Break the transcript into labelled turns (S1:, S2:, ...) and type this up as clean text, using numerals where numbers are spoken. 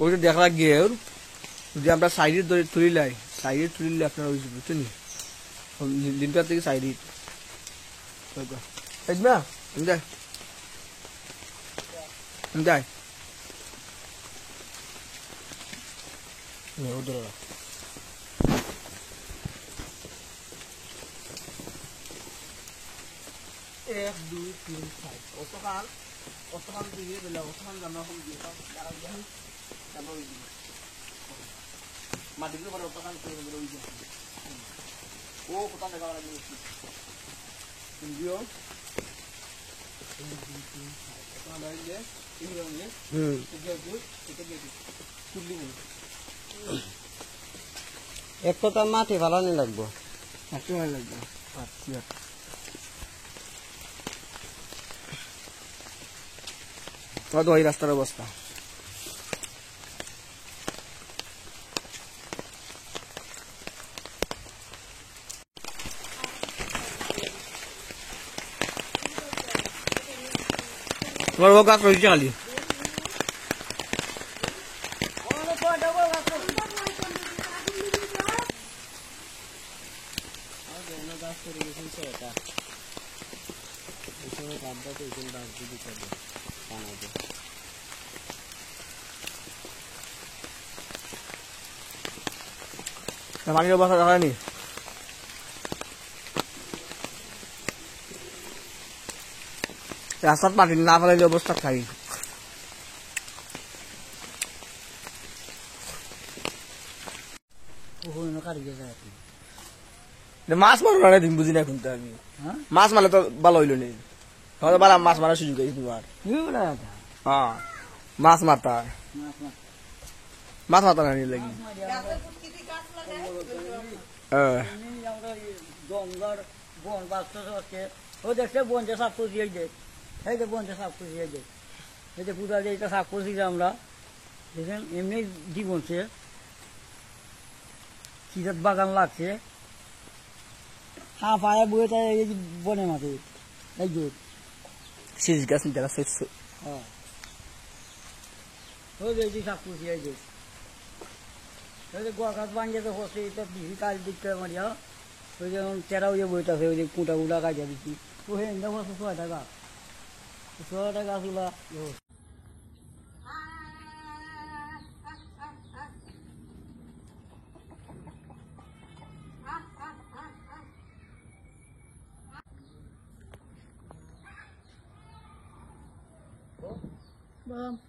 S1: ওইটা দেখা গিয়ে যদি আমরা সাইডে ধরে তুলিলাই সাইডে তুলিলে আপনার ওই বুঝছেন লিনটার থেকে সাইডে না যাই যাই ওদের 1 2 3 4 অতকাল দিয়ে বেলা অতকাল জানা হল দিয়ে দাঁড়া যায় জানো মাটির উপর অতকাল করে বেরো হই যায় ও কোথা থেকে লাগবে ভিডিও অতকাল দাঁড়িয়ে এই রঙে এটা গেছে কুলি বল
S2: এক কথা মাটি ফালানি লাগবে
S1: মাটি ফালানি লাগবে আচ্ছা তো ওই রাস্তার অবস্থা তোমার ও গাছ রয়েছে খালি পানির অবস্থা দেখা নি রাস্তার পানি না ফেলে অবস্থা খাই মাছ মারো না দিন বুঝি না এখন তো আমি মাছ মারলে তো ভালো হইল নি মাছ মারার সুযোগ আছে তোমার হ্যাঁ মাছ মারতা মাছ মারতা না লাগি
S2: জঙ্গল বন বাস্তব হচ্ছে ও দেখছে বনটা সাফ করছি এই দেখ এই যে বনটা সাফ করছি এই দেখ এই যে পুরা যে এটা সাফ করছি আমরা দেখেন এমনি জীবন সে সিরাত বাগান লাগছে হাফ আয়া বইটা এই বনে মাঠে এই যে
S1: শীষ গাছ দেখা শেষ
S2: হ্যাঁ ওই যে সাফ করছি এই যে গোয়া গাছ বানিয়ে তো হচ্ছে এটা বেশি কাজ দিকটা মারিয়া ওই যেমন চেরা ওই যে বইটাছে ওই যে কুটা কুটা কাজে দিচ্ছি ও হে দেখো 6 টাকা 6 টাকা গাছগুলা Bom.